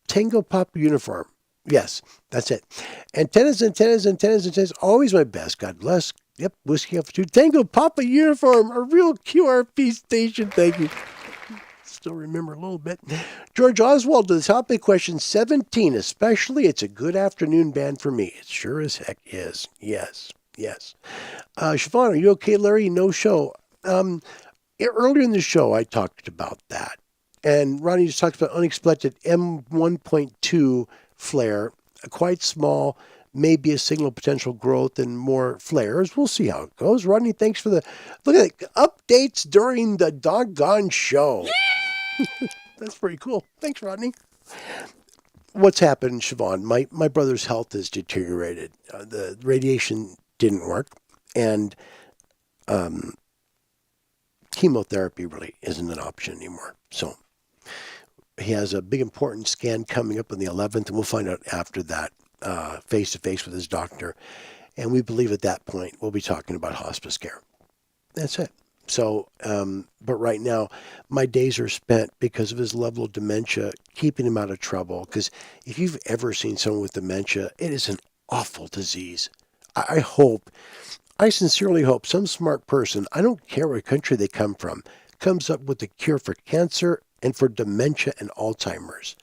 Tango Papa uniform. Yes, that's it. Antennas. Always my best. God bless. Yep, Whiskey up for 2. Tango Papa uniform, a real QRP station. Thank you. Still remember a little bit. George Oswald to the topic question 17, especially. It's a good afternoon band for me. It sure as heck is. Yes. Siobhan, are you okay, Larry? No show. Earlier in the show, I talked about that. And Ronnie just talked about unexpected M1.2 flare, quite small, maybe a signal potential growth and more flares. We'll see how it goes. Rodney, thanks for the look at the updates during the doggone show. Yeah! That's pretty cool. Thanks, Rodney. What's happened, Siobhan? My brother's health has deteriorated. The radiation didn't work, and chemotherapy really isn't an option anymore. So he has a big important scan coming up on the 11th, and we'll find out after that, face-to-face with his doctor. And we believe at that point we'll be talking about hospice care. That's it. So, but right now, my days are spent because of his level of dementia, keeping him out of trouble. Because if you've ever seen someone with dementia, it is an awful disease. I sincerely hope some smart person, I don't care what country they come from, comes up with a cure for cancer and for dementia and Alzheimer's.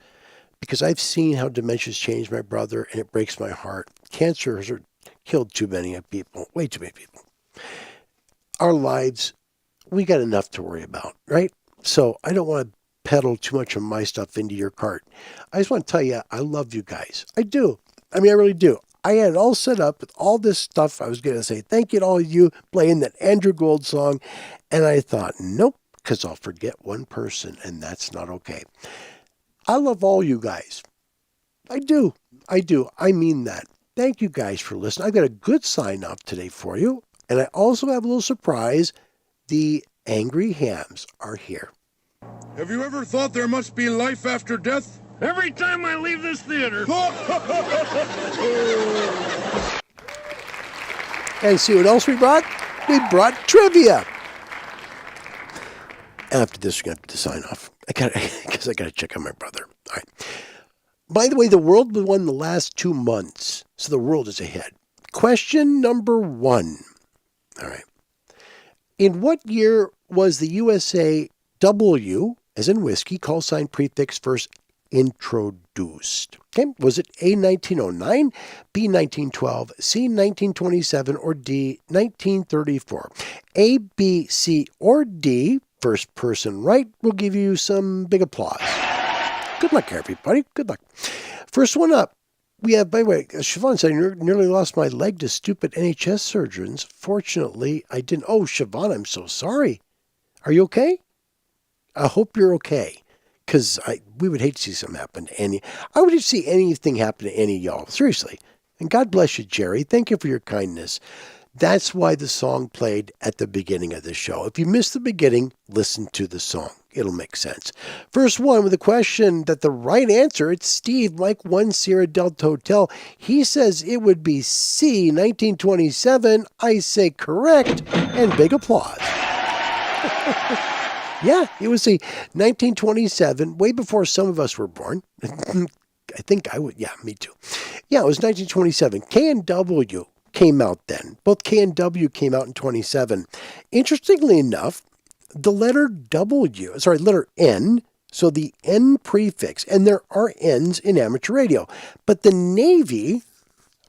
Because I've seen how dementia's changed my brother, and it breaks my heart. Cancer has killed too many people, way too many people. Our lives, we got enough to worry about, right? So I don't want to peddle too much of my stuff into your cart. I just want to tell you, I love you guys. I do. I mean, I really do. I had it all set up with all this stuff. I was going to say thank you to all of you playing that Andrew Gold song. And I thought, nope, because I'll forget one person, and that's not okay. I love all you guys. I do. I mean that. Thank you guys for listening. I've got a good sign off today for you. And I also have a little surprise. The Angry Hams are here. Have you ever thought there must be life after death? Every time I leave this theater. And see what else we brought? We brought trivia. After this, we're going to have to sign off. I got to check on my brother. All right. By the way, the world won the last 2 months, so the world is ahead. Question number 1. All right. In what year was the USA W as in whiskey, call sign prefix first introduced? Okay, was it A, 1909, B, 1912, C, 1927, or D, 1934? A, B, C, or D, first person right, will give you some big applause. Good luck, everybody. Good luck. First one up. We have, by the way, Siobhan said, I nearly lost my leg to stupid NHS surgeons. Fortunately, I didn't. Oh, Siobhan, I'm so sorry. Are you okay? I hope you're okay. Because we would hate to see something happen to any. I would hate to see anything happen to any of y'all. Seriously. And God bless you, Jerry. Thank you for your kindness. That's why the song played at the beginning of the show. If you missed the beginning, listen to the song. It'll make sense. First one with a question that the right answer, it's Steve, Mike 1 Sierra Delta Hotel. He says it would be C, 1927. I say correct, and big applause. Yeah, it was the 1927, way before some of us were born. I think I would. Yeah, me too. Yeah, it was 1927. K and W came out then. Both K and W came out in 27. Interestingly enough, the letter N, so the N prefix, and there are N's in amateur radio, but the Navy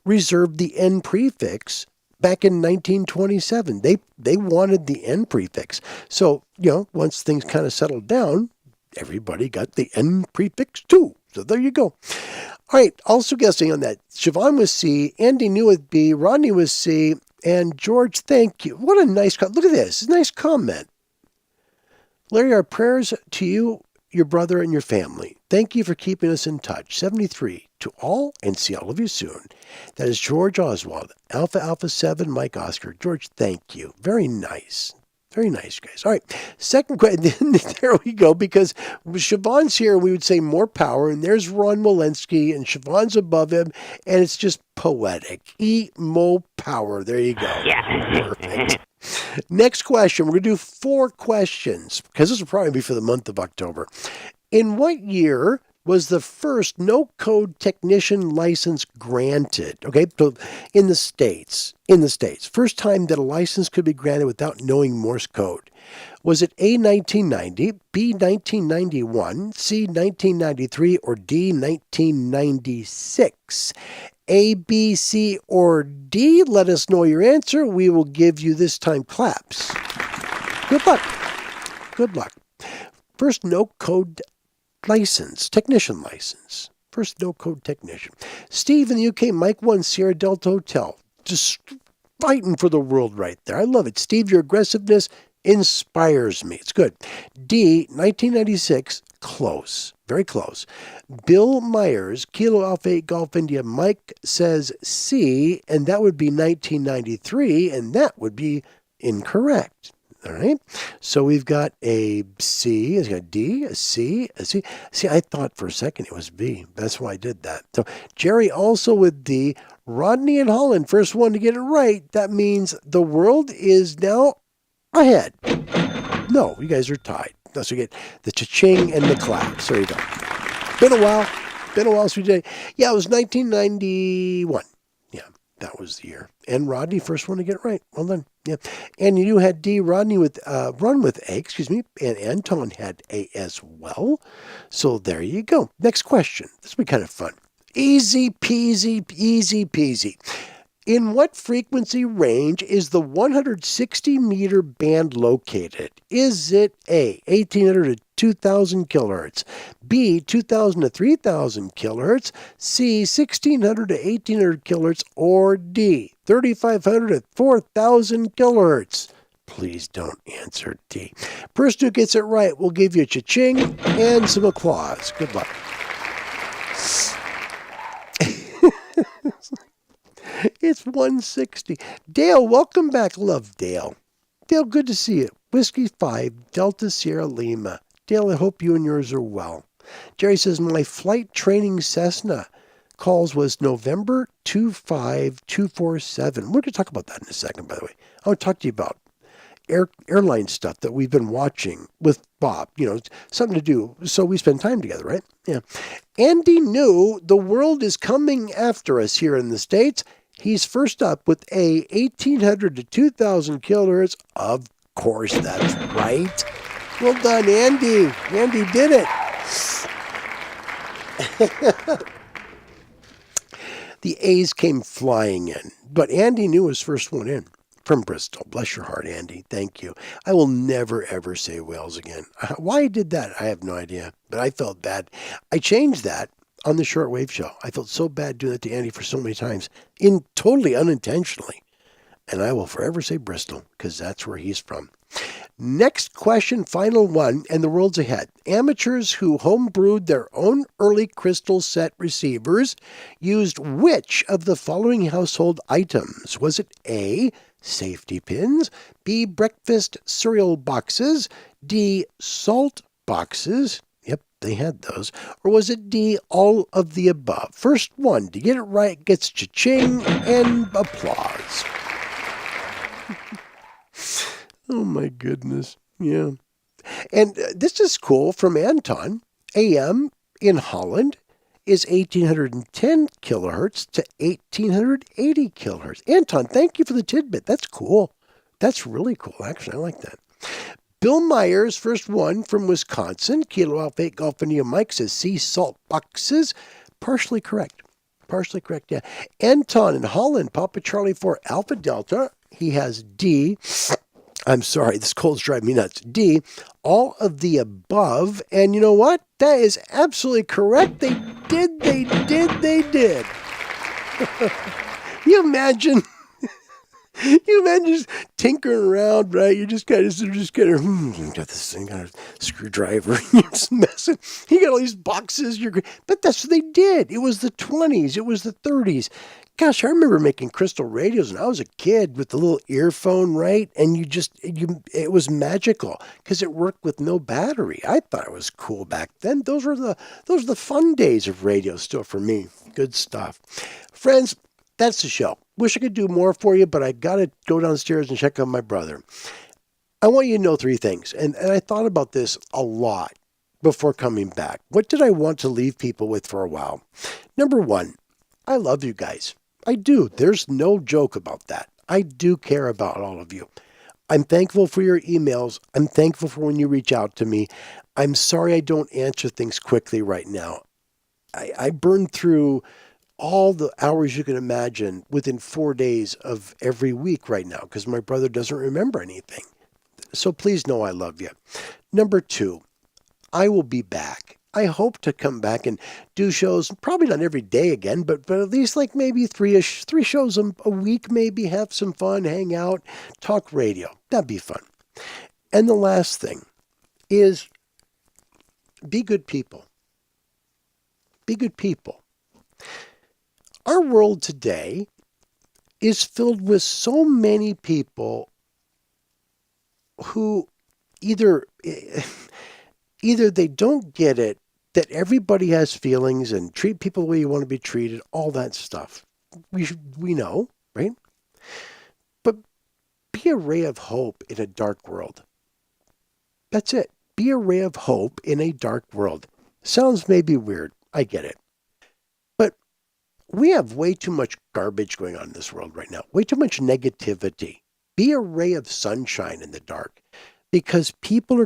reserved the N prefix back in 1927. They wanted the N prefix. So, once things kind of settled down, everybody got the N prefix too. So there you go. All right, also guessing on that, Siobhan was C, Andy knew with B, Rodney was C, and George, thank you. What a nice look at this. It's a nice comment. Larry, our prayers to you, your brother, and your family. Thank you for keeping us in touch. 73 to all, and see all of you soon. That is George Oswald, Alpha Alpha 7, Mike Oscar. George, thank you. Very nice. Very nice, guys. All right, second question. There we go, because Siobhan's here, we would say more power, and there's Ron Walensky, and Siobhan's above him, and it's just poetic. Mo power. There you go. Yeah. Perfect. Next question. We're going to do 4 questions, because this will probably be for the month of October. In what year was the first no-code technician license granted? Okay, so in the States, first time that a license could be granted without knowing Morse code. Was it A, 1990, B, 1991, C, 1993, or D, 1996? A, B, C, or D? Let us know your answer. We will give you this time claps. Good luck. Good luck. First no-code license, technician license. First no-code technician. Steve in the UK, Mike 1 Sierra Delta Hotel. Just fighting for the world right there. I love it. Steve, your aggressiveness inspires me. It's good. D, 1996, close. Very close. Bill Myers, Kilo Alpha 8 Golf India. Mike says C, and that would be 1993, and that would be incorrect. All right. So we've got a C, it's got a D, a C, a C. See, I thought for a second it was B. That's why I did that. So Jerry also with D. Rodney and Holland, first one to get it right. That means the world is now ahead. No, you guys are tied. So you get the cha-ching and the claps. There you go. Been a while since we did it. Yeah, it was 1991. Yeah, that was the year. And Rodney, first one to get it right. Well done. Yeah. And you had D, Rodney with Run with A, and Anton had A as well. So there you go. Next question. This will be kind of fun. Easy peasy, easy peasy. In what frequency range is the 160 meter band located? Is it A, 1800 to 2000 kilohertz, B, 2000 to 3000 kilohertz, C, 1600 to 1800 kilohertz, or D, 3500 to 4000 kilohertz? Please don't answer D. Person who gets it right will give you a cha-ching and some applause. Good luck. It's 160. Dale, welcome back. Love Dale. Dale, good to see you. Whiskey 5, Delta Sierra Lima. Dale, I hope you and yours are well. Jerry says, my flight training Cessna calls was November 25247. We're going to talk about that in a second, by the way. I want to talk to you about airline stuff that we've been watching with Bob. Something to do. So we spend time together, right? Yeah. Andy knew the world is coming after us here in the States. He's first up with a 1800 to 2000 kilohertz. Of course, that's right. Well done, Andy. Andy did it. The A's came flying in, but Andy knew his first one in from Bristol. Bless your heart, Andy. Thank you. I will never, ever say Wales again. Why I did that, I have no idea, but I felt bad. I changed that on the Shortwave show. I felt so bad doing that to Andy for so many times, totally unintentionally. And I will forever say Bristol, because that's where he's from. Next question, final one, and the world's ahead. Amateurs who homebrewed their own early crystal set receivers used which of the following household items? Was it A, safety pins, B, breakfast cereal boxes, D, salt boxes? Yep, they had those. Or was it D, all of the above? First one to get it right gets cha-ching and applause. Oh my goodness. Yeah. And this is cool from Anton. AM in Holland is 1810 kilohertz to 1880 kilohertz. Anton, thank you for the tidbit. That's cool. That's really cool, actually. I like that. Bill Myers, first one from Wisconsin. Kilo Alpha 8 Golf India Mike says sea salt boxes. Partially correct. Partially correct, yeah. Anton in Holland, Papa Charlie 4 Alpha Delta. He has D. I'm sorry, this cold's driving me nuts. D, all of the above. And you know what? That is absolutely correct. They did. You imagine just tinkering around, right? You just got got this thing, got a screwdriver, you're just messing. You got all these boxes. But that's what they did. It was the 20s. It was the 30s. Gosh, I remember making crystal radios when I was a kid with the little earphone, right? And it was magical because it worked with no battery. I thought it was cool back then. Those were the fun days of radio still for me. Good stuff. Friends, that's the show. Wish I could do more for you, but I got to go downstairs and check on my brother. I want you to know three things, and I thought about this a lot before coming back. What did I want to leave people with for a while? Number one, I love you guys. I do. There's no joke about that. I do care about all of you. I'm thankful for your emails. I'm thankful for when you reach out to me. I'm sorry I don't answer things quickly right now. I burn through all the hours you can imagine within 4 days of every week right now because my brother doesn't remember anything. So please know I love you. Number two, I will be back. I hope to come back and do shows, probably not every day again, but at least like maybe three shows a week, maybe have some fun, hang out, talk radio. That'd be fun. And the last thing is be good people. Be good people. Our world today is filled with so many people who either they don't get it, that everybody has feelings and treat people the way you want to be treated, all that stuff. We know, right? But be a ray of hope in a dark world. That's it. Be a ray of hope in a dark world. Sounds maybe weird. I get it. But we have way too much garbage going on in this world right now. Way too much negativity. Be a ray of sunshine in the dark. Because people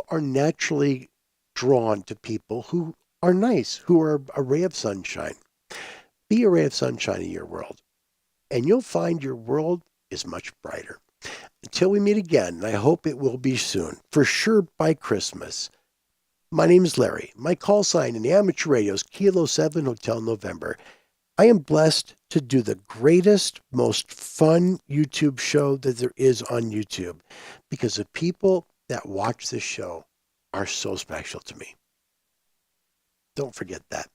are naturally drawn to people who are nice, who are a ray of sunshine. Be a ray of sunshine in your world, and you'll find your world is much brighter. Until we meet again, and I hope it will be soon, for sure by Christmas. My name is Larry. My call sign in the amateur radio is Kilo 7 Hotel November. I am blessed to do the greatest, most fun YouTube show that there is on YouTube because the people that watch this show are so special to me. Don't forget that.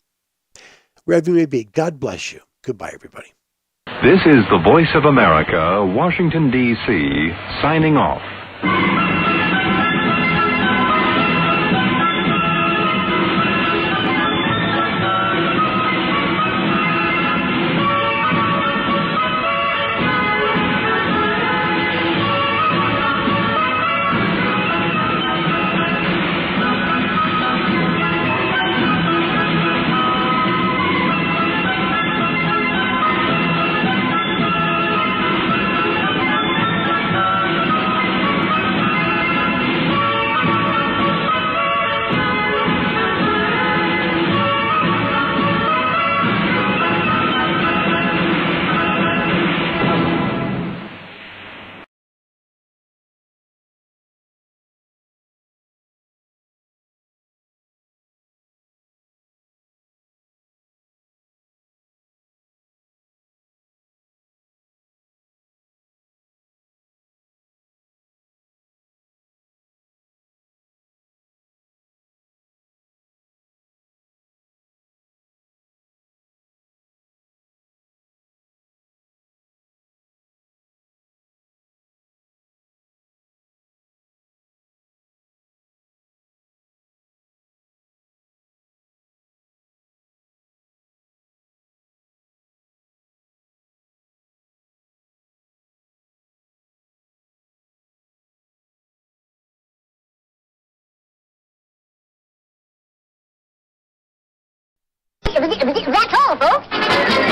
Wherever you may be, God bless you. Goodbye, everybody. This is the Voice of America, Washington, D.C., signing off. That's all, folks.